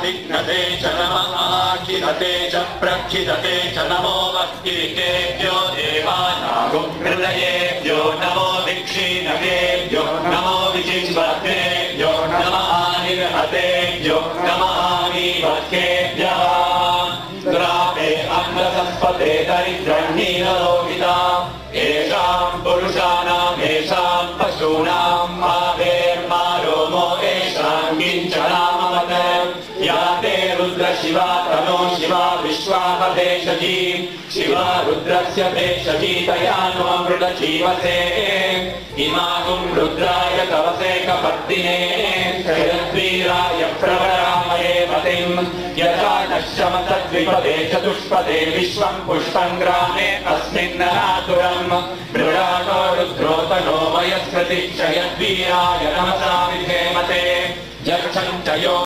विघ्नते च नमः खिलते च प्रखिलते च नमो वक्तिकेभ्यो देवानागो हृदयेभ्यो नमो दीक्षिणवेभ्यो नमो विचिन्वद्भ्यो नमः निर्हतेभ्यो नमः नीवद्भ्यः ग्रामे अन्नसंपदे दरिद्रहीनलोहिता येषां पुरुषाणां येषां पशूनां मावेर्मारोमो येषां किञ्चनामवत् या ते रुद्र शिवा तनो शिवा विश्वामदेशजी शिवा रुद्रस्य भेषजीतया नो मृडजीवसे इमागुं रुद्राय तवसे कपर्दिने शयद्वीराय प्रवरामये मतिं यथा नश्यमतद्विपदे चतुष्पदे विश्वं पुष्पं ग्रामे अस्मिन्ननातुरम् मृडानो रुद्रोतनो वयस्कृतिश्च यद्वीराय नमसा विधेमते यक्षं च यो